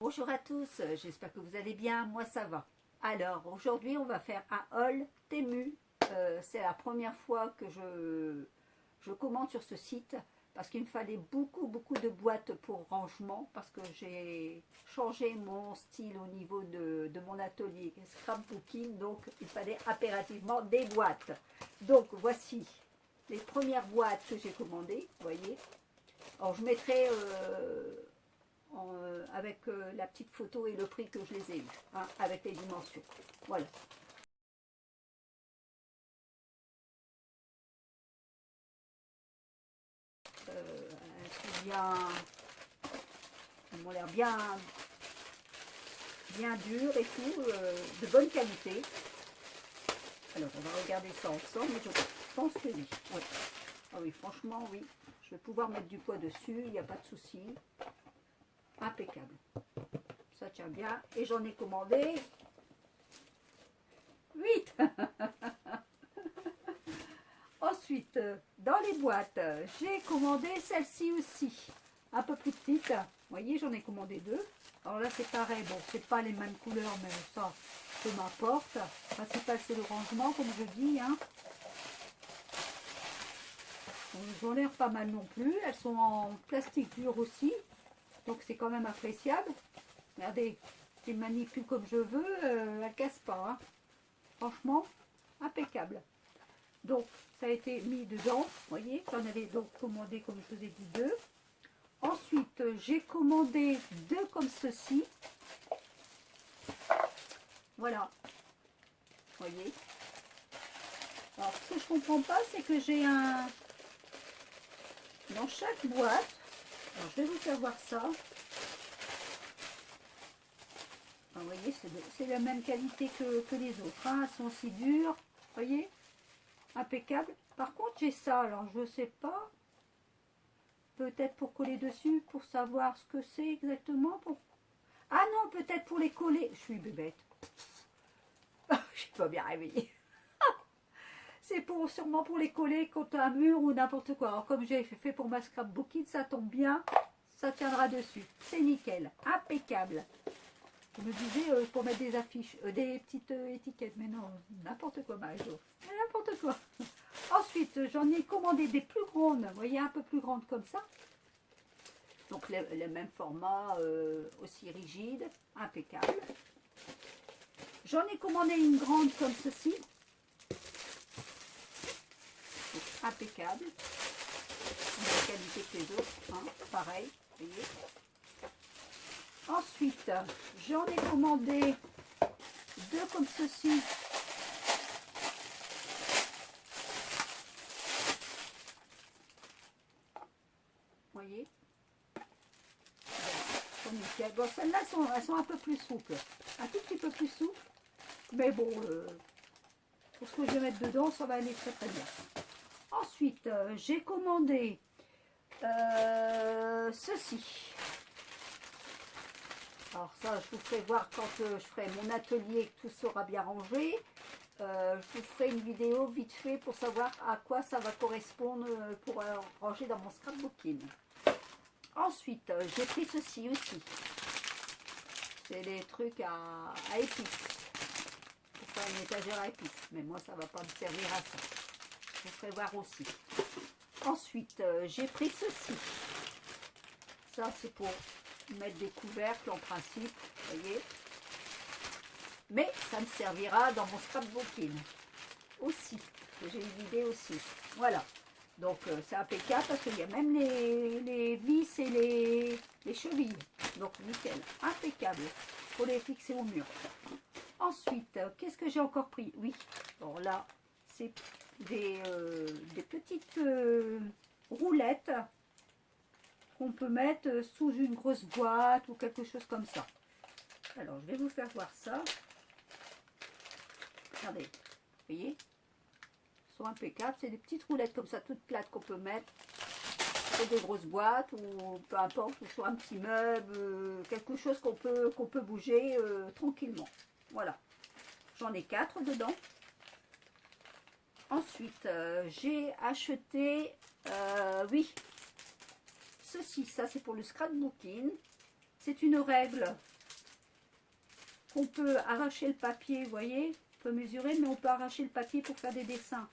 Bonjour à tous, j'espère que vous allez bien, moi ça va. Alors aujourd'hui on va faire un haul Temu. C'est la première fois que je commande sur ce site parce qu'il me fallait beaucoup de boîtes pour rangement parce que j'ai changé mon style au niveau de mon atelier scrapbooking, donc il fallait impérativement des boîtes. Donc voici les premières boîtes que j'ai commandées, vous voyez. Alors je mettrai avec la petite photo et le prix que je les ai eus, hein, avec les dimensions. Voilà. Elles sont bien, elles ont l'air bien dures et tout, de bonne qualité. Alors on va regarder ça ensemble, mais je pense que oui. Ouais. Ah oui, franchement oui, je vais pouvoir mettre du poids dessus, il n'y a pas de souci. Impeccable. Ça tient bien. Et j'en ai commandé 8. Ensuite, dans les boîtes, j'ai commandé celle-ci aussi. Un peu plus petite. Vous voyez, j'en ai commandé 2. Alors là, c'est pareil. Bon, c'est pas les mêmes couleurs, mais ça, peu m'importe. Le principal, c'est le rangement, comme je dis. Hein. Elles ont l'air pas mal non plus. Elles sont en plastique dur aussi. Donc, c'est quand même appréciable. Regardez, je les manipule comme je veux. Elles ne cassent pas. Hein. Franchement, impeccable. Donc, ça a été mis dedans. Vous voyez, j'en avais donc commandé, comme je vous ai dit, 2. Ensuite, j'ai commandé 2 comme ceci. Voilà. Vous voyez. Alors, ce que je ne comprends pas, c'est que j'ai un... Dans chaque boîte, alors je vais vous faire voir ça. Alors, vous voyez, c'est la même qualité que les autres. Hein. Elles sont aussi dures. Vous voyez, impeccable. Par contre, j'ai ça. Alors, je ne sais pas. Peut-être pour coller dessus, pour savoir ce que c'est exactement. Ah non, peut-être pour les coller. Je suis bébête. Je ne suis pas bien réveillée. C'est sûrement pour les coller contre un mur ou n'importe quoi. Alors, comme j'ai fait pour ma scrapbooking, ça tombe bien. Ça tiendra dessus. C'est nickel. Impeccable. Je me disais pour mettre des affiches, des petites étiquettes. Mais non, n'importe quoi, Marie-Jo. N'importe quoi. Ensuite, j'en ai commandé des plus grandes. Vous voyez, un peu plus grandes comme ça. Donc, le même format, aussi rigide. Impeccable. J'en ai commandé une grande comme ceci. Donc, impeccable. De qualité que les autres. Hein, pareil. Vous voyez. Ensuite, j'en ai commandé 2 comme ceci. Vous voyez. Bon, celles-là, elles sont un peu plus souples. Un tout petit peu plus souples. Mais bon, pour ce que je vais mettre dedans, ça va aller très bien. Ensuite, j'ai commandé ceci. Alors ça, je vous ferai voir quand je ferai mon atelier, que tout sera bien rangé. Je vous ferai une vidéo vite fait pour savoir à quoi ça va correspondre pour ranger dans mon scrapbooking. Ensuite, j'ai pris ceci aussi. C'est des trucs à épices. Pour faire une étagère à épices. Mais moi, ça ne va pas me servir à ça. Je vous ferai voir aussi. Ensuite, j'ai pris ceci. Ça, c'est pour mettre des couvercles en principe, vous voyez. Mais ça me servira dans mon scrapbooking aussi. J'ai une idée aussi. Voilà. Donc c'est impeccable parce qu'il y a même les vis et les chevilles. Donc nickel. Impeccable. Pour les fixer au mur. Ensuite, qu'est-ce que j'ai encore pris? Oui. Bon là, c'est des petites roulettes qu'on peut mettre sous une grosse boîte ou quelque chose comme ça. Alors, je vais vous faire voir ça. Regardez, vous voyez, ils sont impeccables. C'est des petites roulettes comme ça, toutes plates qu'on peut mettre sur des grosses boîtes ou peu importe, ou sur un petit meuble, quelque chose qu'on peut bouger tranquillement. Voilà, j'en ai 4 dedans. Ensuite, j'ai acheté, oui, ceci, ça c'est pour le scrapbooking. C'est une règle qu'on peut arracher le papier, vous voyez, on peut mesurer, mais on peut arracher le papier pour faire des dessins.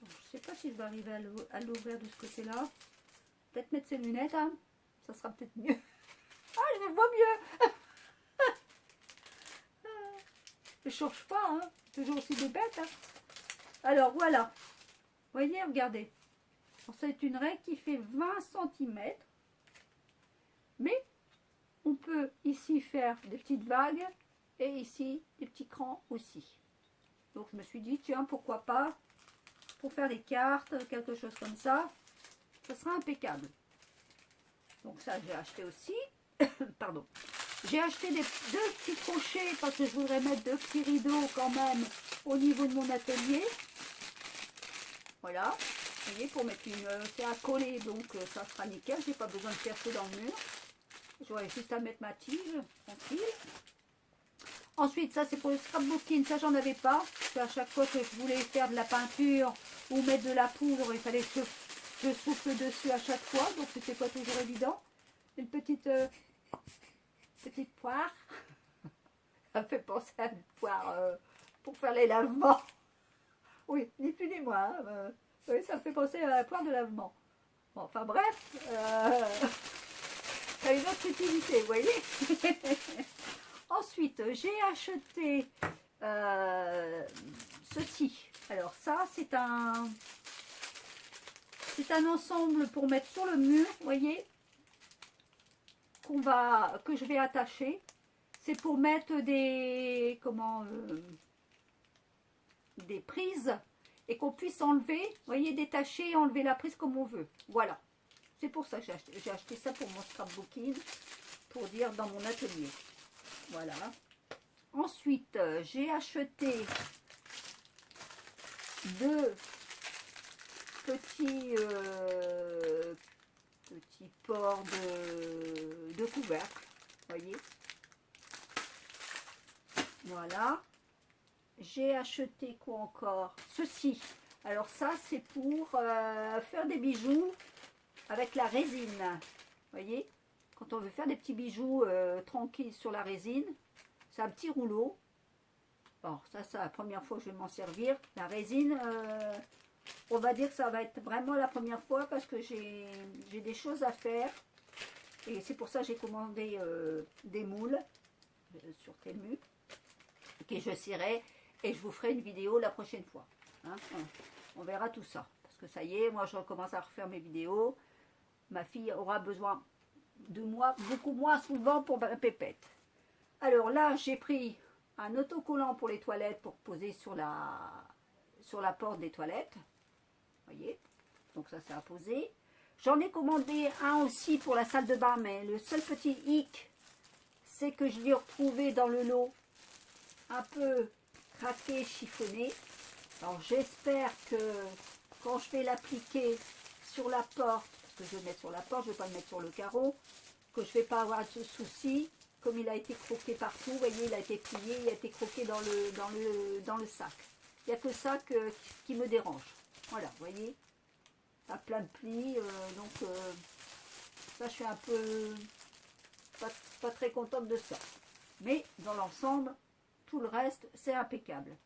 Je ne sais pas si je vais arriver à l'ouvrir de ce côté-là. Peut-être mettre ses lunettes, hein. Ça sera peut-être mieux. Ah, je vois mieux. Je ne change pas, hein. Toujours aussi des bêtes. Hein. Alors, voilà. Vous voyez, regardez. C'est une règle qui fait 20 cm. Mais on peut ici faire des petites vagues et ici des petits crans aussi. Donc je me suis dit, tiens, pourquoi pas, pour faire des cartes, quelque chose comme ça, ça sera impeccable. Donc ça, j'ai acheté aussi. Pardon. J'ai acheté deux petits crochets parce que je voudrais mettre deux petits rideaux quand même au niveau de mon atelier. Voilà. Vous voyez, pour mettre une... c'est à coller, donc ça sera nickel. J'ai pas besoin de percer dans le mur. J'aurais juste à mettre ma tige, tranquille. Ensuite, ça c'est pour le scrapbooking, ça j'en avais pas. Parce qu'à chaque fois que je voulais faire de la peinture ou mettre de la poudre, il fallait que je souffle dessus à chaque fois. Donc c'était pas toujours évident. Une petite poire. Ça me fait penser à une poire pour faire les lavements. Oui, ni plus ni moins. Hein. Oui, ça me fait penser à la poire de lavement. Bon, enfin bref. Ça a une autre utilité, vous voyez. Ensuite, j'ai acheté ceci. Alors ça, c'est un ensemble pour mettre sur le mur, vous voyez, que je vais attacher. C'est pour mettre des des prises et qu'on puisse enlever, vous voyez, détacher et enlever la prise comme on veut. Voilà. C'est pour ça que j'ai acheté ça pour mon scrapbooking, pour dire dans mon atelier. Voilà. Ensuite, j'ai acheté deux petits ports de couvercle. Voyez. Voilà. J'ai acheté quoi encore? Ceci. Alors ça, c'est pour faire des bijoux avec la résine. Voyez, quand on veut faire des petits bijoux tranquilles sur la résine, c'est un petit rouleau. Bon, ça c'est la première fois que je vais m'en servir. La résine, on va dire que ça va être vraiment la première fois parce que j'ai des choses à faire. Et c'est pour ça que j'ai commandé des moules sur Temu, que je cirerai et je vous ferai une vidéo la prochaine fois. Hein, on verra tout ça. Parce que ça y est, moi je recommence à refaire mes vidéos. Ma fille aura besoin de moi beaucoup moins souvent pour ma pépette. Alors là, j'ai pris un autocollant pour les toilettes pour poser sur la porte des toilettes. Vous voyez, donc ça c'est à poser. J'en ai commandé un aussi pour la salle de bain, mais le seul petit hic, c'est que je l'ai retrouvé dans le lot un peu craqué, chiffonné. Alors j'espère que quand je vais l'appliquer sur la porte, parce que je vais le mettre sur la porte, je ne vais pas le mettre sur le carreau, que je ne vais pas avoir de souci. Comme il a été croqué partout, vous voyez, il a été plié, il a été croqué dans le sac. Il n'y a que ça qui me dérange. Voilà, vous voyez, ça a plein de plis, donc ça je suis un peu pas très contente de ça. Mais dans l'ensemble, tout le reste, c'est impeccable.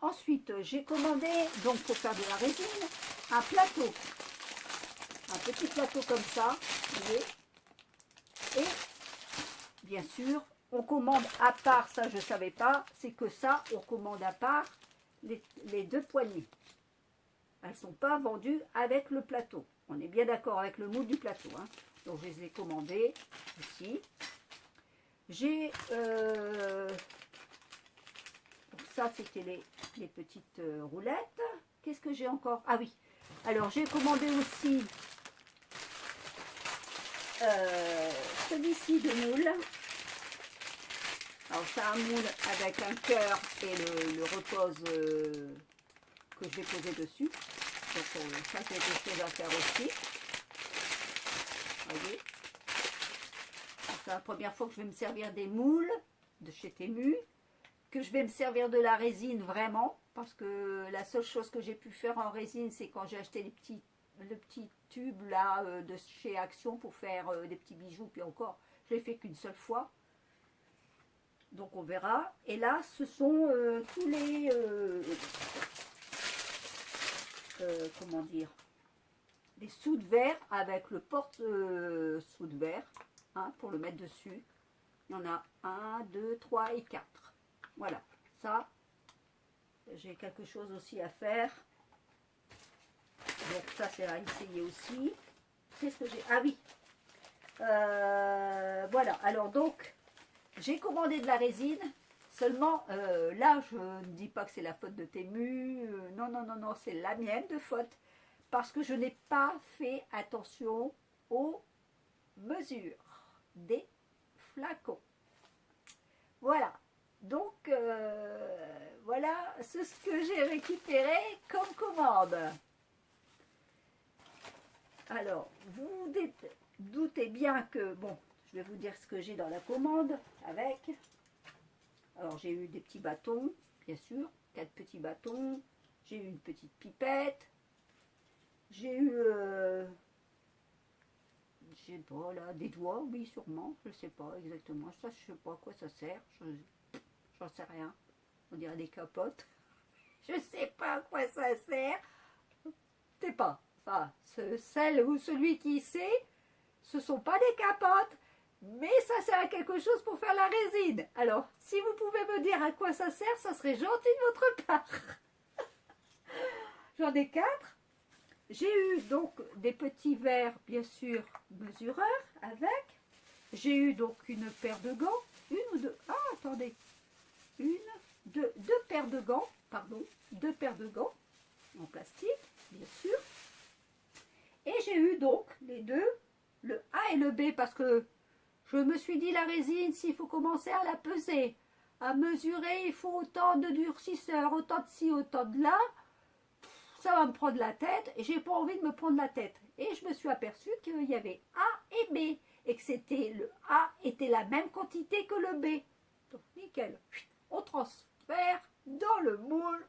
Ensuite, j'ai commandé, donc pour faire de la résine, un plateau. Un petit plateau comme ça, vous voyez. Et bien sûr, on commande à part, ça je ne savais pas, c'est que ça, on commande à part les deux poignées. Elles ne sont pas vendues avec le plateau. On est bien d'accord avec le moule du plateau. Hein. Donc je les ai commandées ici. J'ai... ça, c'était les petites roulettes. Qu'est-ce que j'ai encore? Ah oui. Alors, j'ai commandé aussi celui-ci de moule. Alors, c'est un moule avec un cœur et le repose que je vais poser dessus. Donc, ça, c'est quelque chose à faire aussi. Vous voyez? C'est la première fois que je vais me servir des moules de chez Temu. Que je vais me servir de la résine vraiment, parce que la seule chose que j'ai pu faire en résine, c'est quand j'ai acheté le petit tube là de chez Action pour faire des petits bijoux, puis encore, je l'ai fait qu'une seule fois. Donc on verra. Et là, ce sont tous les... comment dire, les sous de verre avec le porte sous de verre, hein, pour le mettre dessus. Il y en a 1, 2, 3 et 4. Voilà, ça, j'ai quelque chose aussi à faire. Donc ça, c'est à essayer aussi. Qu'est-ce que j'ai? Ah oui, voilà. Alors donc, j'ai commandé de la résine. Seulement, là, je ne dis pas que c'est la faute de Temu. Non, non, non, non, c'est la mienne de faute. Parce que je n'ai pas fait attention aux mesures des flacons. Voilà. Donc, voilà, c'est ce que j'ai récupéré comme commande. Alors, vous doutez bien que, bon, je vais vous dire ce que j'ai dans la commande avec. Alors, j'ai eu des petits bâtons, bien sûr, 4 petits bâtons. J'ai eu une petite pipette. J'ai eu, je sais pas, là, des doigts, oui, sûrement. Je sais pas exactement. Ça, je sais pas à quoi ça sert. J'en sais rien. On dirait des capotes. Je sais pas à quoi ça sert. Je sais pas. Enfin, celle ou celui qui sait, ce sont pas des capotes. Mais ça sert à quelque chose pour faire la résine. Alors, si vous pouvez me dire à quoi ça sert, ça serait gentil de votre part. J'en ai 4. J'ai eu donc des petits verres, bien sûr, mesureurs avec. J'ai eu donc une paire de gants. Une ou deux. Ah, attendez. Deux paires de gants. Pardon. 2 paires de gants en plastique, bien sûr. Et j'ai eu donc les deux, le A et le B, parce que je me suis dit, la résine, s'il faut commencer à la peser, à mesurer, il faut autant de durcisseurs, autant de ci, autant de là, ça va me prendre la tête, et j'ai pas envie de me prendre la tête. Et je me suis aperçue qu'il y avait A et B, et que c'était le A était la même quantité que le B. Donc nickel, on transfère dans le moule,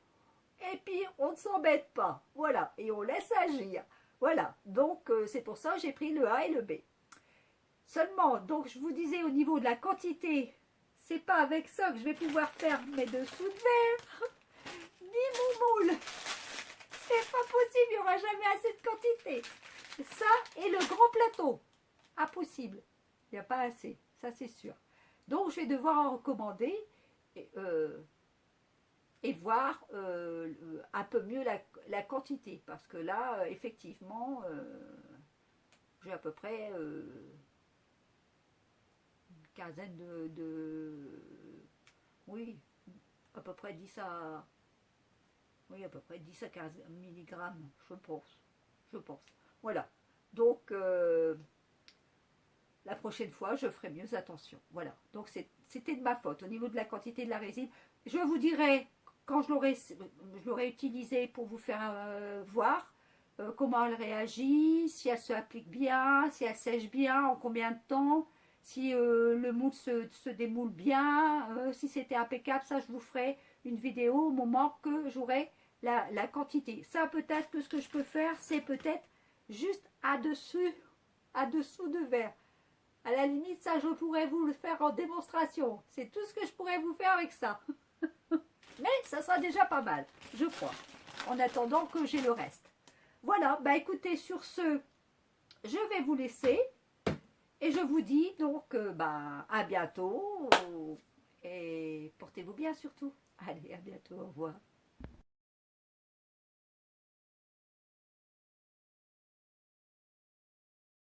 et puis on ne s'embête pas, voilà, et on laisse agir. Voilà, donc c'est pour ça que j'ai pris le A et le B. Seulement, donc je vous disais au niveau de la quantité, c'est pas avec ça que je vais pouvoir faire mes dessous de verre, ni mon moule. C'est pas possible, il n'y aura jamais assez de quantité. Ça et le grand plateau, impossible. Il n'y a pas assez, ça c'est sûr. Donc je vais devoir en recommander et voir un peu mieux la quantité. Parce que là, effectivement, j'ai à peu près... quinzaine oui, à peu près 10 à... Oui, à peu près 10 à 15 milligrammes, je pense. Voilà. Donc, la prochaine fois, je ferai mieux attention. Voilà. Donc, c'était de ma faute. Au niveau de la quantité de la résine, je vous dirai, quand je l'aurai utilisée pour vous faire voir comment elle réagit, si elle se applique bien, si elle sèche bien, en combien de temps, si le moule se démoule bien, si c'était impeccable, ça je vous ferai une vidéo au moment que j'aurai la quantité. Ça peut-être que ce que je peux faire, c'est peut-être juste à-dessous de verre. À la limite, ça je pourrais vous le faire en démonstration. C'est tout ce que je pourrais vous faire avec ça. Mais ça sera déjà pas mal, je crois. En attendant que j'ai le reste. Voilà, bah écoutez, sur ce, je vais vous laisser. Et je vous dis donc à bientôt et portez-vous bien surtout. Allez, à bientôt, au revoir.